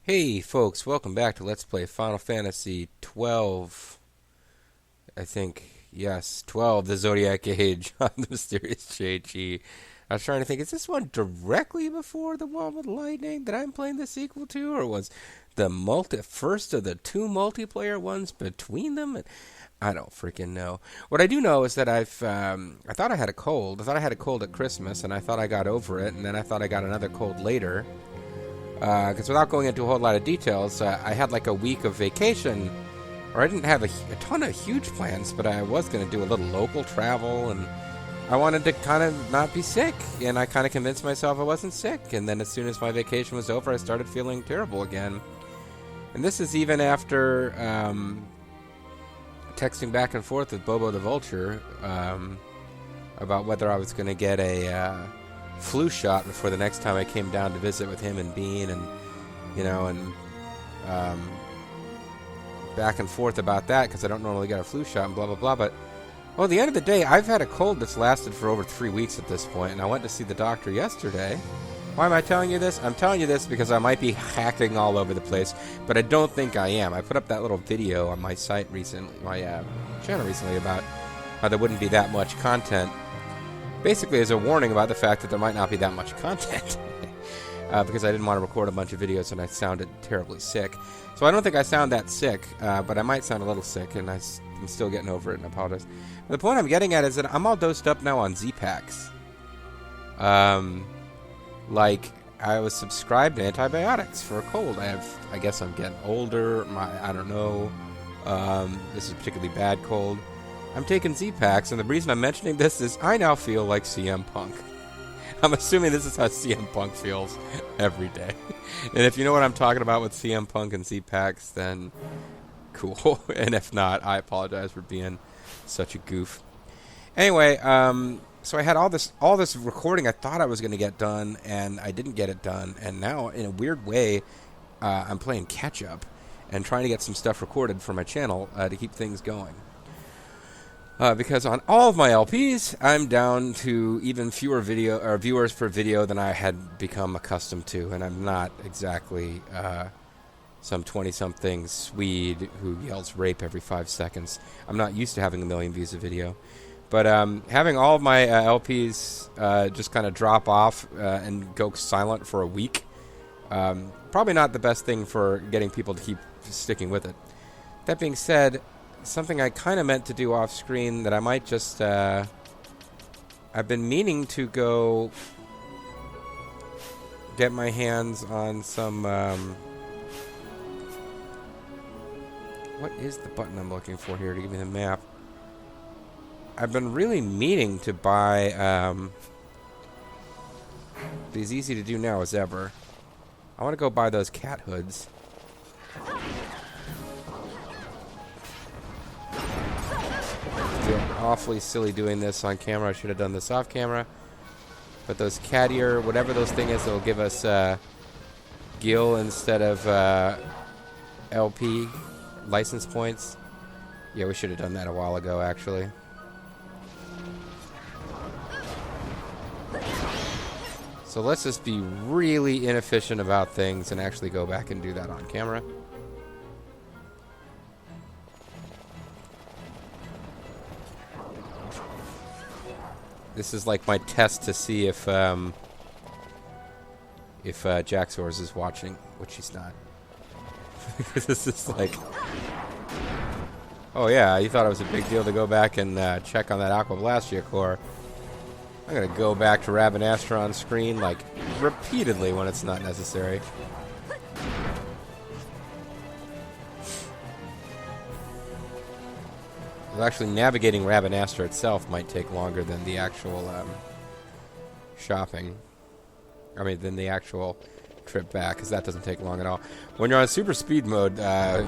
Hey folks, welcome back to Let's Play Final Fantasy 12. I think, yes, 12, the Zodiac Age on the MysteriousJG. I was trying to think, is this one directly before the one with lightning that I'm playing the sequel to, or was the first of the two multiplayer ones between them? I don't freaking know. What I do know is that I thought I had a cold. I thought I had a cold at Christmas, and I thought I got over it, and then I thought I got another cold later. Because without going into a whole lot of details, I had like a week of vacation, or I didn't have a ton of huge plans, but I was going to do a little local travel, and I wanted to kind of not be sick, and I kind of convinced myself I wasn't sick, and then as soon as my vacation was over, I started feeling terrible again. And this is even after texting back and forth with Bobo the Vulture about whether I was going to get a flu shot before the next time I came down to visit with him and Bean, and back and forth about that because I don't normally get a flu shot and blah blah blah. But well, at the end of the day, I've had a cold that's lasted for over 3 weeks at this point, and I went to see the doctor yesterday. Why am I telling you this? I'm telling you this because I might be hacking all over the place, but I don't think I am. I put up that little video on my site recently, my channel recently, about how there wouldn't be that much content. Basically, as a warning about the fact that there might not be that much content. Because I didn't want to record a bunch of videos and I sounded terribly sick. So I don't think I sound that sick, but I might sound a little sick, and I'm still getting over it, and I apologize. But the point I'm getting at is that I'm all dosed up now on Z-Packs. Like, I was subscribed to antibiotics for a cold. I guess I'm getting older. I don't know. This is a particularly bad cold. I'm taking Z-Packs, and the reason I'm mentioning this is I now feel like CM Punk. I'm assuming this is how CM Punk feels every day. And if you know what I'm talking about with CM Punk and Z-Packs, then cool. And if not, I apologize for being such a goof. Anyway, so I had all this recording I thought I was going to get done, and I didn't get it done. And now, in a weird way, I'm playing catch-up and trying to get some stuff recorded for my channel to keep things going. Because on all of my LPs, I'm down to even fewer viewers per video than I had become accustomed to, and I'm not exactly some 20-something Swede who yells rape every 5 seconds. I'm not used to having 1 million views a video. But having all of my LPs just kind of drop off and go silent for a week, probably not the best thing for getting people to keep sticking with it. That being said, something I kind of meant to do off screen that I might just I've been meaning to go get my hands on some what is the button I'm looking for here to give me the map? I've been really meaning to buy it's easy to do now as ever. I want to go buy those cat hoods. Awfully silly doing this on camera. I should have done this off camera. But those cat ear, whatever those thing is, that'll give us Gil instead of LP license points. Yeah, we should have done that a while ago, actually. So let's just be really inefficient about things and actually go back and do that on camera. This is like my test to see if Jaxors is watching, which he's not. This is like, oh yeah, you thought it was a big deal to go back and check on that Aqua Blastia core. I'm gonna go back to Rabanastra on screen like repeatedly when it's not necessary. Actually, navigating Rabanastra itself might take longer than the actual shopping. I mean, than the actual trip back, because that doesn't take long at all. When you're on super speed mode,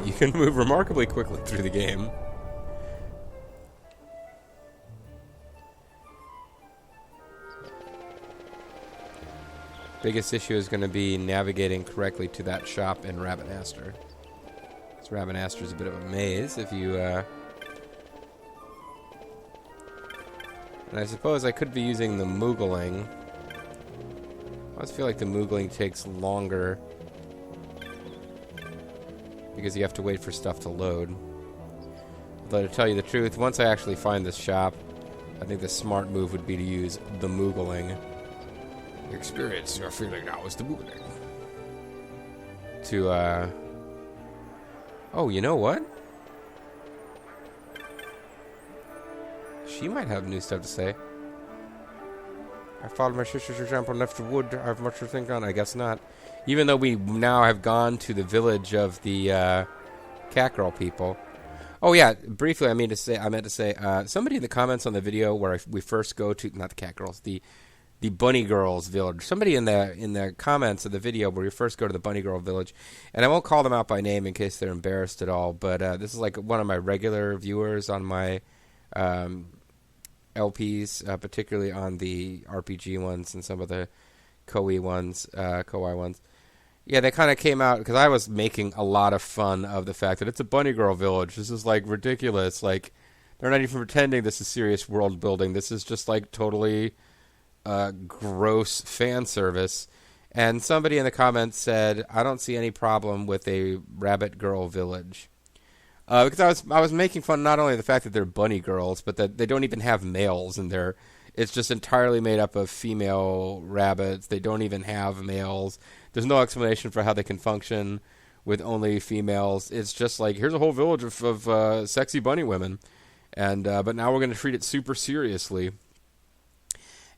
you can move remarkably quickly through the game. Biggest issue is going to be navigating correctly to that shop in Rabanastra. Because Rabanastra is a bit of a maze if you... And I suppose I could be using the Moogling. I always feel like the Moogling takes longer because you have to wait for stuff to load. Though to tell you the truth, once I actually find this shop, I think the smart move would be to use the Moogling. The experience you're feeling now is the Moogling. To, oh, you know what? She might have new stuff to say. I followed my sister's example and left the wood. I have much to think on. I guess not. Even though we now have gone to the village of the cat girl people. Oh yeah, briefly I meant to say somebody in the comments on the video where we first go to, not the cat girls, the bunny girls village. Somebody in the comments of the video where we first go to the bunny girl village, and I won't call them out by name in case they're embarrassed at all. But this is like one of my regular viewers on my LPs, particularly on the RPG ones and some of the Koei ones. Yeah, they kind of came out because I was making a lot of fun of the fact that it's a bunny girl village. This is like ridiculous. Like they're not even pretending this is serious world building. This is just like totally gross fan service. And somebody in the comments said, "I don't see any problem with a rabbit girl village." Because I was making fun not only of the fact that they're bunny girls, but that they don't even have males in there. It's just entirely made up of female rabbits. They don't even have males. There's no explanation for how they can function with only females. It's just like, here's a whole village of sexy bunny women. And but now we're going to treat it super seriously.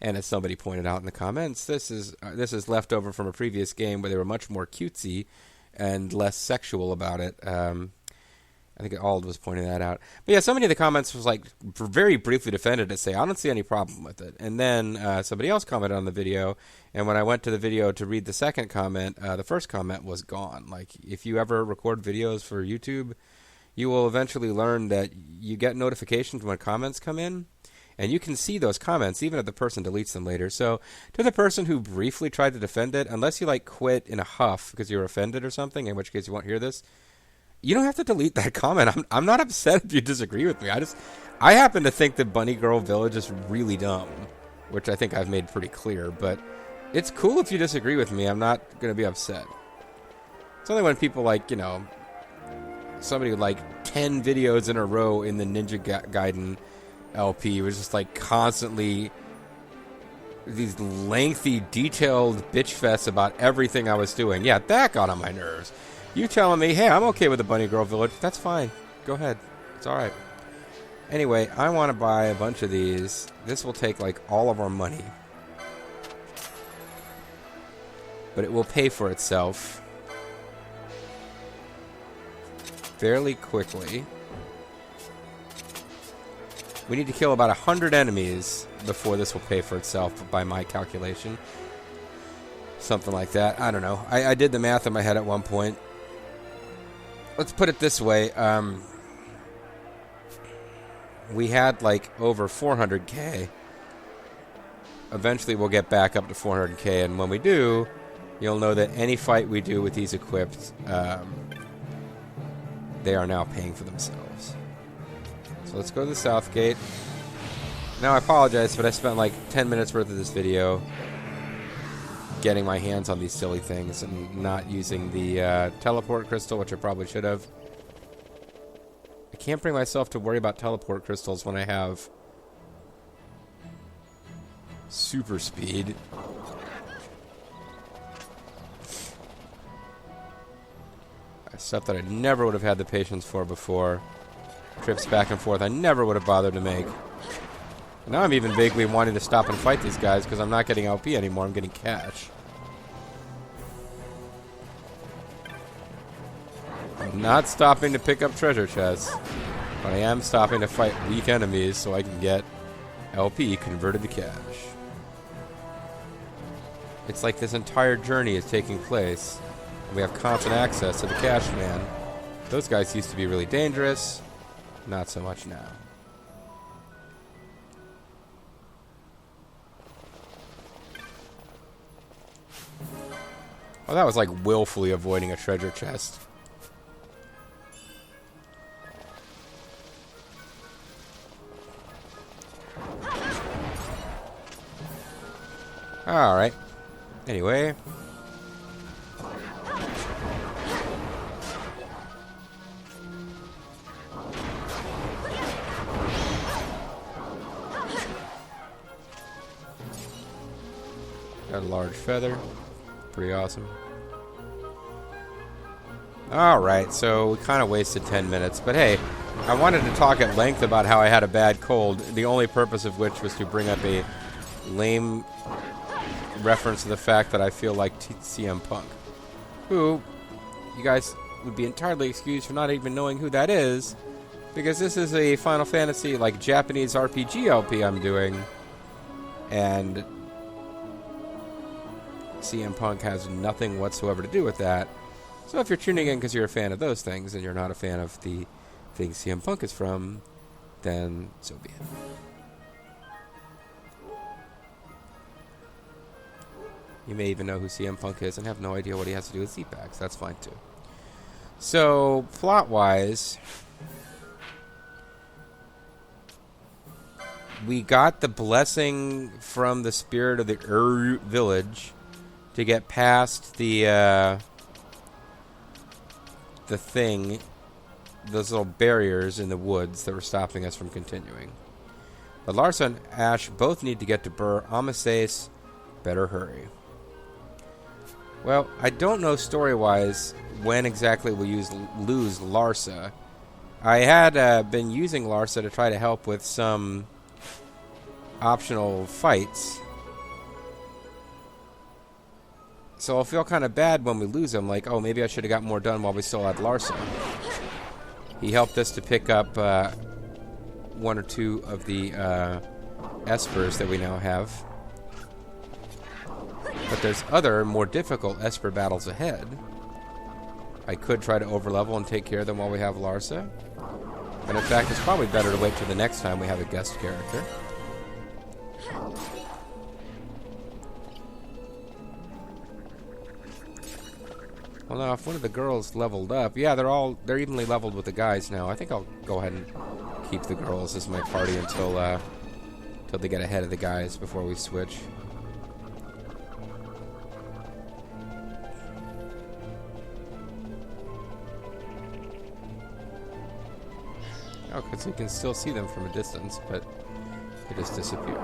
And as somebody pointed out in the comments, this is leftover from a previous game where they were much more cutesy and less sexual about it. I think Ald was pointing that out. But yeah, somebody in the comments was like, very briefly defended it, say, I don't see any problem with it. And then somebody else commented on the video, and when I went to the video to read the second comment, the first comment was gone. Like, if you ever record videos for YouTube, you will eventually learn that you get notifications when comments come in, and you can see those comments even if the person deletes them later. So to the person who briefly tried to defend it, unless you like quit in a huff because you're offended or something, in which case you won't hear this, you don't have to delete that comment. I'm not upset if you disagree with me. I happen to think that Bunny Girl Village is really dumb, which I think I've made pretty clear, but it's cool if you disagree with me. I'm not going to be upset. It's only when people like, you know, somebody with like 10 videos in a row in the Ninja Gaiden LP was just like constantly these lengthy, detailed bitch fests about everything I was doing. Yeah, that got on my nerves. You telling me, hey, I'm okay with the Bunny Girl Village. That's fine. Go ahead. It's all right. Anyway, I want to buy a bunch of these. This will take like all of our money. But it will pay for itself fairly quickly. We need to kill about 100 enemies before this will pay for itself, by my calculation. Something like that. I don't know. I did the math in my head at one point. Let's put it this way. We had like over 400k. Eventually we'll get back up to 400k, and when we do, you'll know that any fight we do with these equipped, they are now paying for themselves. So let's go to the south gate. Now I apologize, but I spent like 10 minutes worth of this video getting my hands on these silly things and not using the teleport crystal, which I probably should have. I can't bring myself to worry about teleport crystals when I have super speed. Stuff that I never would have had the patience for before. Trips back and forth I never would have bothered to make. Now I'm even vaguely wanting to stop and fight these guys because I'm not getting LP anymore, I'm getting cash. I'm not stopping to pick up treasure chests, but I am stopping to fight weak enemies so I can get LP converted to cash. It's like this entire journey is taking place, and we have constant access to the cash man. Those guys used to be really dangerous, not so much now. Oh, that was like willfully avoiding a treasure chest. Alright. Anyway. Got a large feather. Pretty awesome. Alright, so we kind of wasted 10 minutes. But hey, I wanted to talk at length about how I had a bad cold, the only purpose of which was to bring up a lame reference to the fact that I feel like CM Punk. Who, you guys would be entirely excused for not even knowing who that is, because this is a Final Fantasy, like, Japanese RPG LP I'm doing, and CM Punk has nothing whatsoever to do with that. So if you're tuning in because you're a fan of those things, and you're not a fan of the things CM Punk is from, then so be it. You may even know who CM Punk is and have no idea what he has to do with Z-Packs. That's fine, too. So, plot-wise, we got the blessing from the spirit of the village to get past the thing, those little barriers in the woods that were stopping us from continuing. But Larsa and Ash both need to get to Burr Amaseis. Better hurry. Well, I don't know story-wise when exactly we'll lose Larsa. I had been using Larsa to try to help with some optional fights. So I'll feel kind of bad when we lose him, like, oh, maybe I should have got more done while we still had Larsa. He helped us to pick up one or two of the Espers that we now have. But there's other, more difficult Esper battles ahead. I could try to overlevel and take care of them while we have Larsa. And in fact, it's probably better to wait till the next time we have a guest character. Well, now, if one of the girls leveled up... Yeah, they're evenly leveled with the guys now. I think I'll go ahead and keep the girls as my party until they get ahead of the guys before we switch. Oh, because you can still see them from a distance, but they just disappear.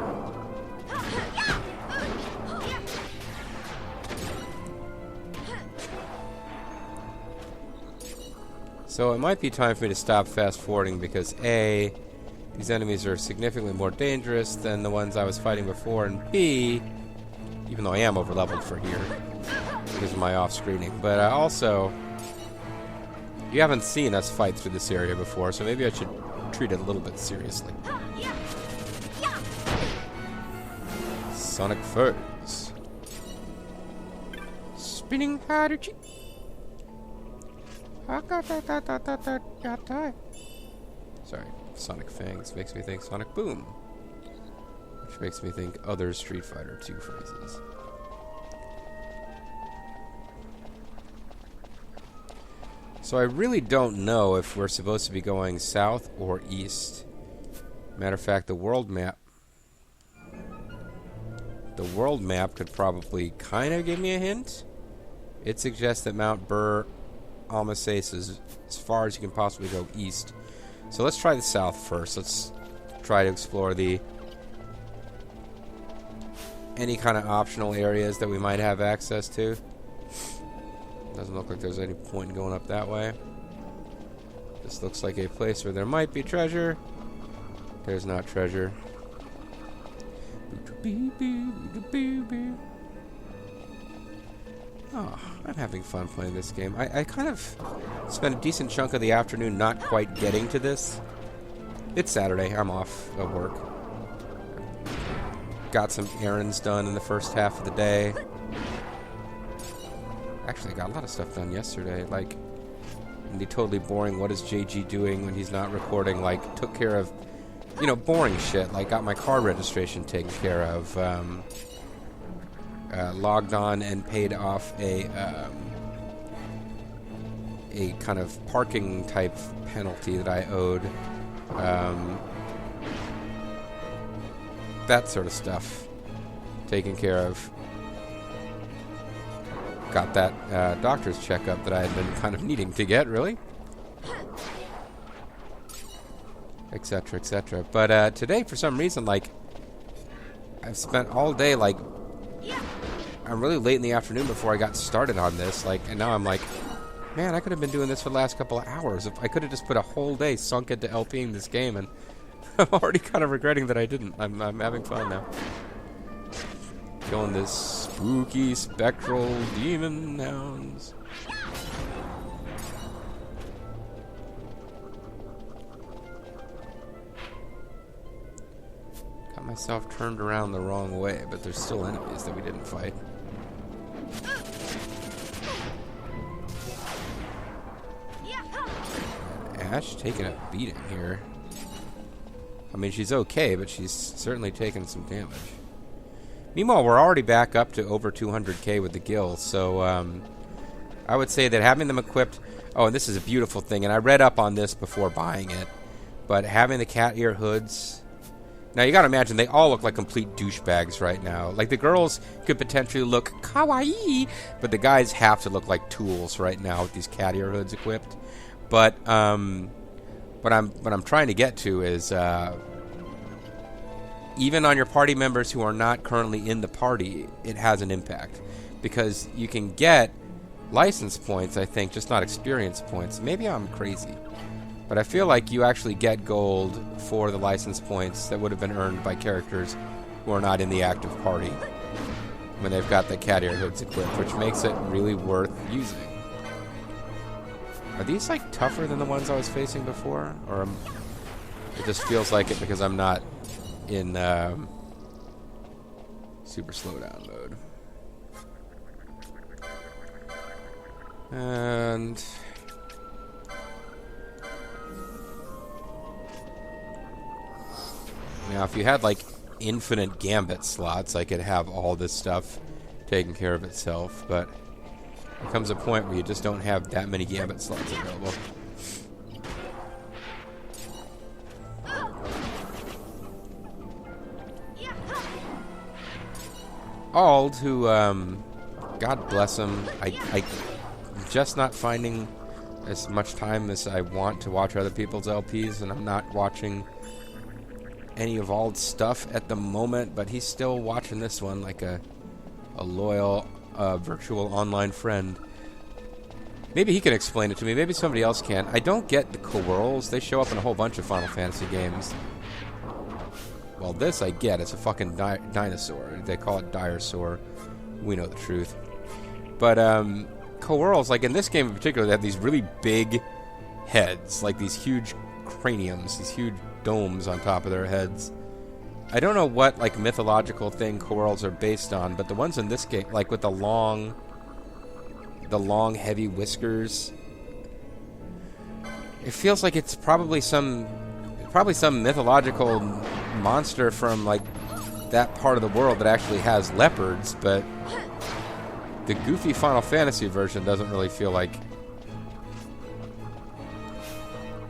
So it might be time for me to stop fast-forwarding because A, these enemies are significantly more dangerous than the ones I was fighting before, and B, even though I am over-leveled for here because of my off-screening, but also... You haven't seen us fight through this area before, so maybe I should treat it a little bit seriously. Sonic Foes. Spinning Haruchi. Sorry, Sonic Fangs makes me think Sonic Boom. Which makes me think other Street Fighter 2 phrases. So I really don't know if we're supposed to be going south or east. Matter of fact, the world map could probably kind of give me a hint. It suggests that Mount Burr Amaseis is as far as you can possibly go east. So let's try the south first. Let's try to explore any kind of optional areas that we might have access to. Doesn't look like there's any point in going up that way. This looks like a place where there might be treasure. There's not treasure. Oh, I'm having fun playing this game. I kind of spent a decent chunk of the afternoon not quite getting to this. It's Saturday. I'm off of work. Got some errands done in the first half of the day. Actually, I got a lot of stuff done yesterday, like the totally boring what is JG doing when he's not recording, like took care of, boring shit, like got my car registration taken care of, logged on and paid off a kind of parking type penalty that I owed, that sort of stuff taken care of. Got that doctor's checkup that I had been kind of needing to get, really. Etc., etc. But today, for some reason, like, I've spent all day, like, I'm really late in the afternoon before I got started on this. Like, and now I'm like, man, I could have been doing this for the last couple of hours. If I could have just put a whole day sunk into LPing this game, and I'm already kind of regretting that I didn't. I'm having fun now. Killing this spooky, spectral demon hounds. Got myself turned around the wrong way, but there's still enemies that we didn't fight. Ash taking a beating here. I mean, she's okay, but she's certainly taking some damage. Meanwhile, we're already back up to over 200k with the guild, so I would say that having them equipped... Oh, and this is a beautiful thing, and I read up on this before buying it, but having the cat ear hoods... Now, you gotta imagine, they all look like complete douchebags right now. Like, the girls could potentially look kawaii, but the guys have to look like tools right now with these cat ear hoods equipped. But what I'm trying to get to is even on your party members who are not currently in the party, it has an impact, because you can get license points, I think, just not experience points. Maybe I'm crazy, but I feel like you actually get gold for the license points that would have been earned by characters who are not in the active party when they've got the cat ear hoods equipped, which makes it really worth using. Are these, like, tougher than the ones I was facing before? Or it just feels like it because I'm not in super slowdown mode. And... now, if you had, like, infinite gambit slots, I could have all this stuff taken care of itself, but... there comes a point where you just don't have that many gambit slots available. Ald, who, God bless him, I'm just not finding as much time as I want to watch other people's LPs, and I'm not watching any of Ald's stuff at the moment, but he's still watching this one like a loyal... virtual online friend. Maybe he can explain it to me. Maybe somebody else can. I don't get the Coworls. They show up in a whole bunch of Final Fantasy games. Well, this I get. It's a fucking dinosaur. They call it Diresaur. We know the truth. But Coworls, like in this game in particular, they have these really big heads, like these huge craniums, these huge domes on top of their heads. I don't know what, like, mythological thing Coworls are based on, but the ones in this game, like, with the long, heavy whiskers, it feels like it's probably some mythological monster from, like, that part of the world that actually has leopards, but the goofy Final Fantasy version doesn't really feel like...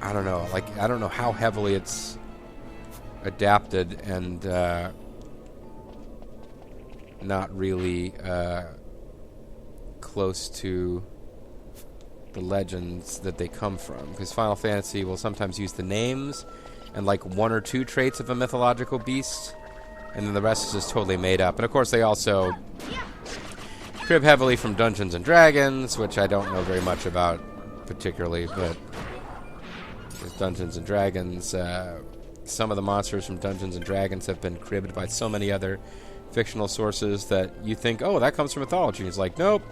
I don't know, like, I don't know how heavily it's adapted and not really close to the legends that they come from, because Final Fantasy will sometimes use the names and like one or two traits of a mythological beast, and then the rest is just totally made up. And of course they also crib heavily from Dungeons and Dragons, which I don't know very much about particularly, but with Dungeons and Dragons, some of the monsters from Dungeons and Dragons have been cribbed by so many other fictional sources that you think, oh, that comes from mythology. It's like, nope.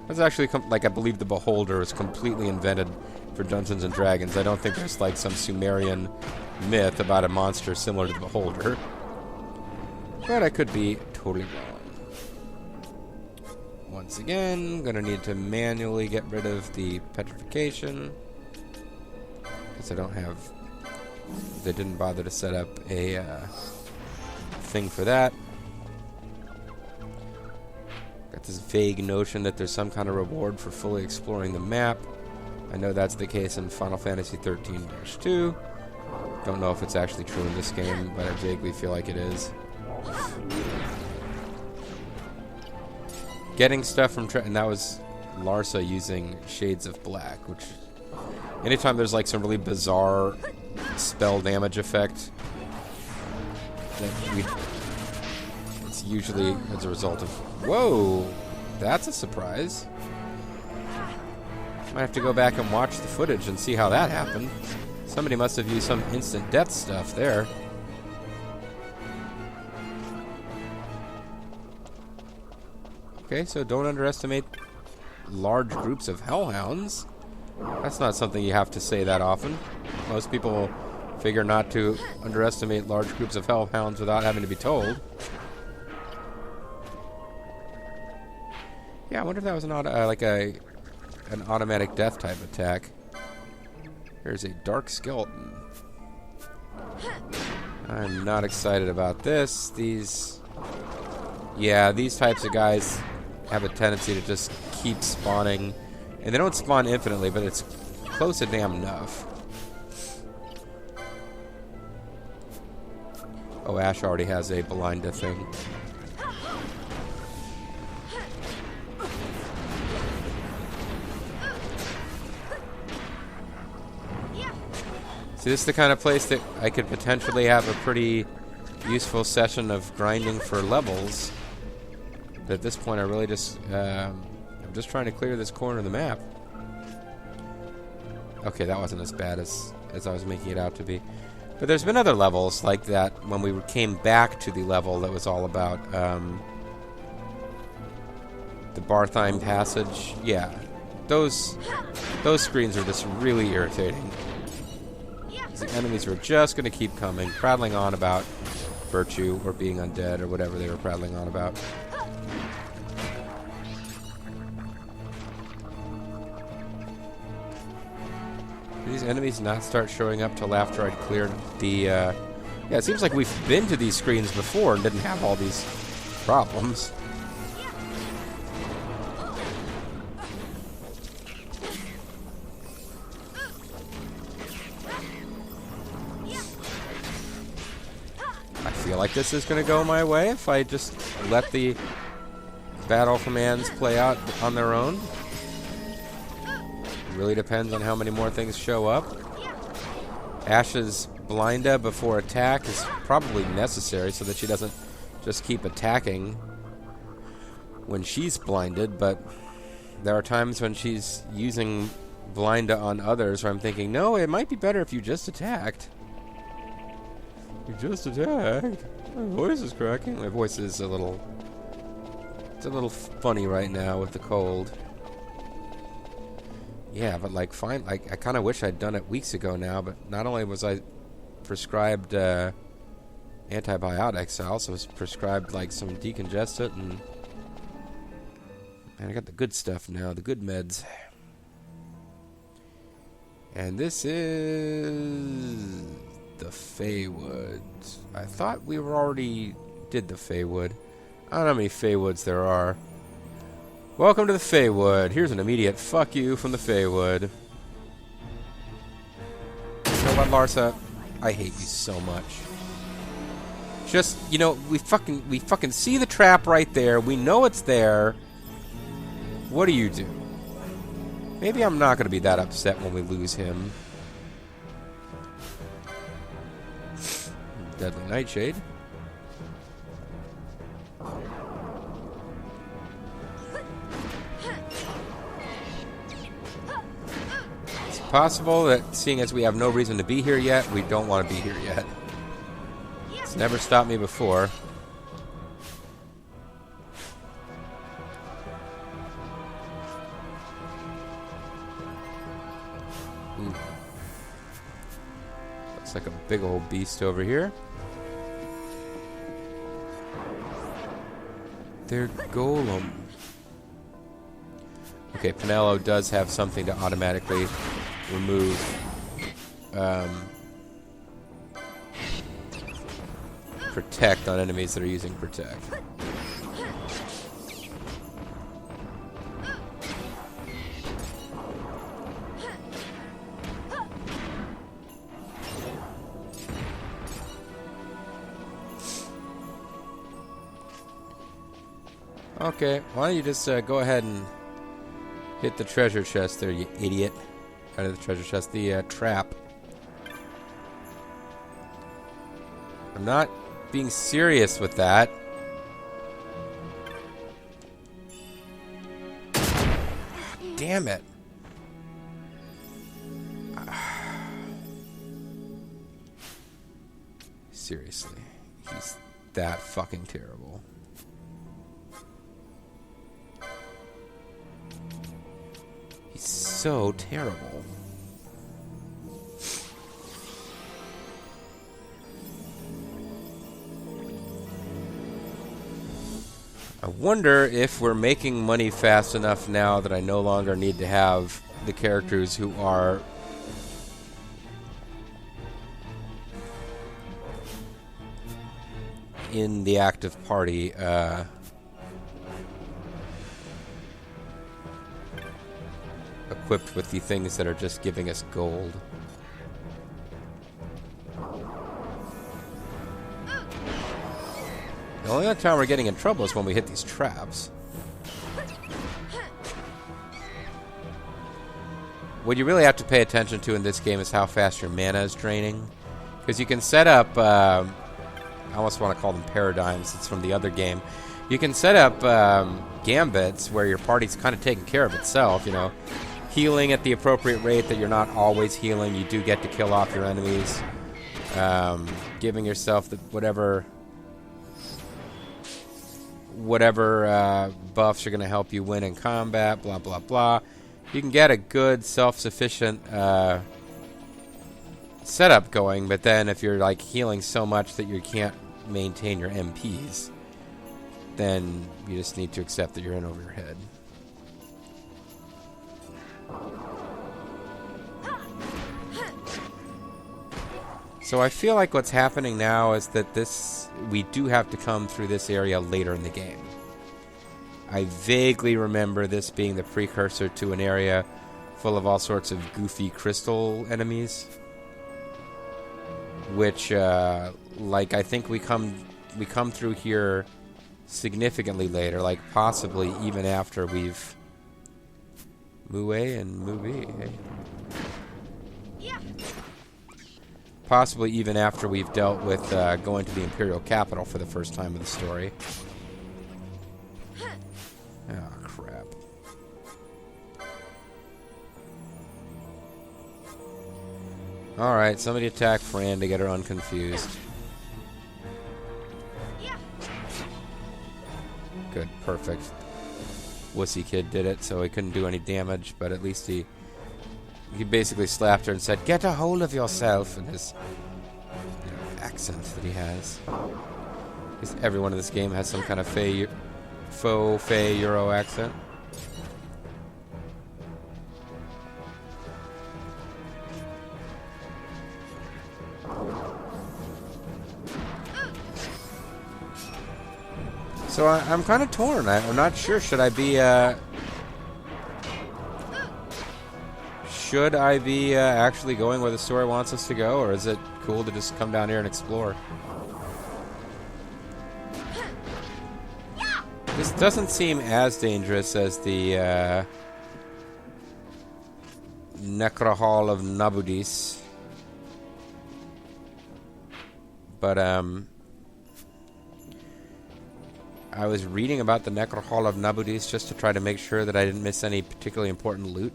That's actually, like, I believe the Beholder is completely invented for Dungeons and Dragons. I don't think there's, like, some Sumerian myth about a monster similar to the Beholder. But I could be totally wrong. Once again, gonna need to manually get rid of the petrification, because I don't have... they didn't bother to set up a thing for that. Got this vague notion that there's some kind of reward for fully exploring the map. I know that's the case in Final Fantasy 13-2. Don't know if it's actually true in this game, but I vaguely feel like it is. Getting stuff from... and that was Larsa using Shades of Black, which... anytime there's like some really bizarre spell damage effect that it's usually as a result of... Whoa! That's a surprise. Might have to go back and watch the footage and see how that happened. Somebody must have used some instant death stuff there. Okay, so don't underestimate large groups of hellhounds. That's not something you have to say that often. Most people figure not to underestimate large groups of hellhounds without having to be told. Yeah, I wonder if that was an automatic death type attack. There's a dark skeleton. I'm not excited about this. These types of guys have a tendency to just keep spawning. And they don't spawn infinitely, but it's close to damn enough. Oh, Ash already has a Blinda thing. See, this is the kind of place that I could potentially have a pretty useful session of grinding for levels. But at this point, I really just... I'm just trying to clear this corner of the map. Okay, that wasn't as bad as I was making it out to be. But there's been other levels like that when we came back to the level that was all about the Bartheim Passage. Yeah, those screens are just really irritating. The enemies were just going to keep coming, prattling on about virtue or being undead or whatever they were prattling on about. Do these enemies not start showing up till after I'd cleared the... Yeah, it seems like we've been to these screens before and didn't have all these problems. I feel like this is going to go my way if I just let the battle commands play out on their own. Really depends on how many more things show up. Ash's Blinda before attack is probably necessary so that she doesn't just keep attacking when she's blinded, but there are times when she's using Blinda on others where I'm thinking, no, it might be better if you just attacked. You just attacked? My voice is cracking. My voice is a little... It's a little funny right now with the cold. Yeah, but like, fine. Like, I kind of wish I'd done it weeks ago now. But not only was I prescribed antibiotics, I also was prescribed like some decongestant, and I got the good stuff now, the good meds. And this is the Feywood. I thought we were already did the Feywood. I don't know how many Feywoods there are. Welcome to the Feywood. Here's an immediate fuck you from the Feywood. You know what, Larsa? I hate you so much. Just, you know, we fucking see the trap right there. We know it's there. What do you do? Maybe I'm not going to be that upset when we lose him. Deadly Nightshade. Possible that, seeing as we have no reason to be here yet, we don't want to be here yet. It's never stopped me before. Looks like a big old beast over here. They're golem. Okay, Penelo does have something to automatically remove protect on enemies that are using protect. Okay, why don't you just go ahead and hit the treasure chest there, you idiot. Out of the treasure chest, the trap. I'm not being serious with that. damn it. Seriously. He's that fucking terrible. He's so terrible. I wonder if we're making money fast enough now that I no longer need to have the characters who are in the active party equipped with the things that are just giving us gold. The only other time we're getting in trouble is when we hit these traps. What you really have to pay attention to in this game is how fast your mana is draining. Because you can set up, I almost want to call them paradigms, it's from the other game. You can set up gambits where your party's kind of taking care of itself, you know. Healing at the appropriate rate that you're not always healing. You do get to kill off your enemies. Giving yourself the whatever buffs are going to help you win in combat, blah, blah, blah. You can get a good, self-sufficient setup going, but then if you're like healing so much that you can't maintain your MPs, then you just need to accept that you're in over your head. So I feel like what's happening now is that we do have to come through this area later in the game. I vaguely remember this being the precursor to an area full of all sorts of goofy crystal enemies, which, like, I think we come through here significantly later, like possibly even after we've Mue and Mue. Hey. Possibly even after we've dealt with going to the Imperial capital for the first time in the story. Oh, crap. Alright, somebody attack Fran to get her unconfused. Good, perfect. Wussy kid did it, so he couldn't do any damage, but at least he basically slapped her and said, "Get a hold of yourself," in his accent that he has. Because everyone in this game has some kind of faux Fey Euro accent. So I'm kind of torn. I'm not sure. Should I be actually going where the story wants us to go, or is it cool to just come down here and explore? This doesn't seem as dangerous as the Necrohall of Nabudis. But I was reading about the Necrohall of Nabudis just to try to make sure that I didn't miss any particularly important loot.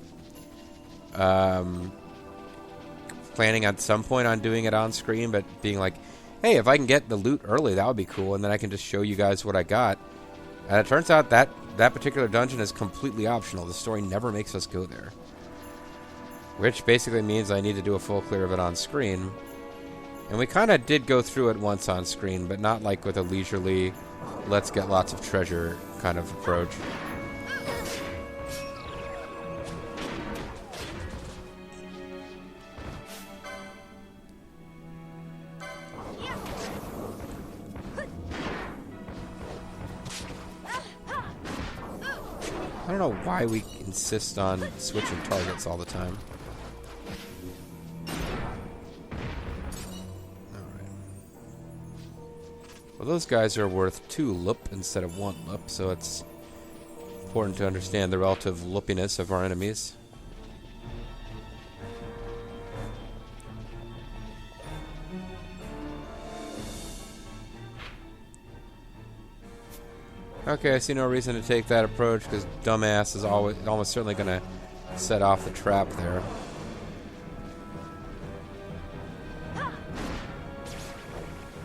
Planning at some point on doing it on screen, but being like, hey, if I can get the loot early, that would be cool, and then I can just show you guys what I got. And it turns out that that particular dungeon is completely optional. The story never makes us go there. Which basically means I need to do a full clear of it on screen. And we kind of did go through it once on screen, but not like with a leisurely, let's get lots of treasure kind of approach. I don't know why we insist on switching targets all the time. Alright. Well, those guys are worth 2 lup instead of 1 lup, so it's important to understand the relative luppiness of our enemies. Okay, I see no reason to take that approach because dumbass is almost certainly going to set off the trap there.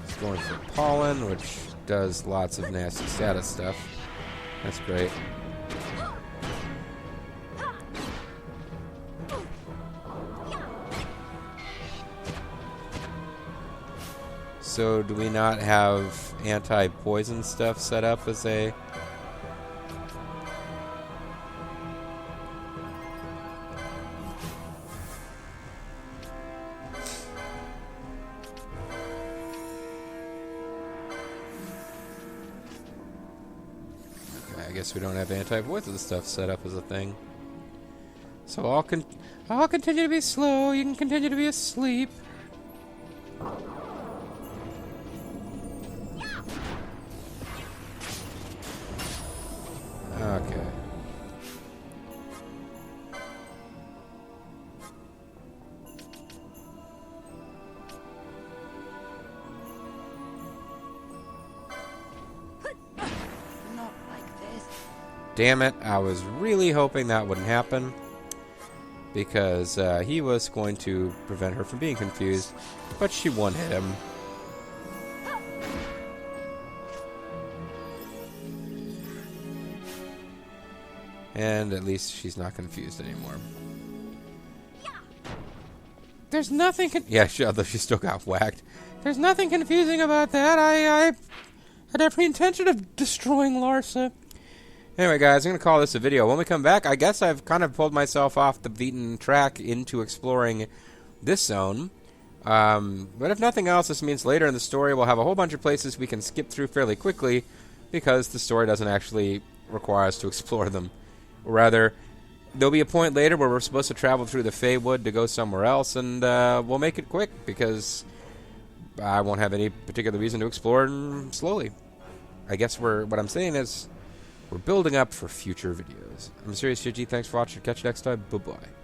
It's going for pollen, which does lots of nasty status stuff. That's great. So do we not have anti-poison stuff set up as a... Okay, I guess we don't have anti-poison stuff set up as a thing. So I'll continue to be slow, you can continue to be asleep. Okay. Not like this. Damn it, I was really hoping that wouldn't happen. Because he was going to prevent her from being confused. But she one-hit him. And at least she's not confused anymore. There's nothing yeah, although she still got whacked. There's nothing confusing about that. I had every intention of destroying Larsa. Anyway, guys, I'm going to call this a video. When we come back, I guess I've kind of pulled myself off the beaten track into exploring this zone. But if nothing else, this means later in the story we'll have a whole bunch of places we can skip through fairly quickly because the story doesn't actually require us to explore them. Or rather, there'll be a point later where we're supposed to travel through the Feywood to go somewhere else, and we'll make it quick because I won't have any particular reason to explore slowly. I guess what I'm saying is we're building up for future videos. I'm MysteriousJG. Thanks for watching. Catch you next time. Bye-bye.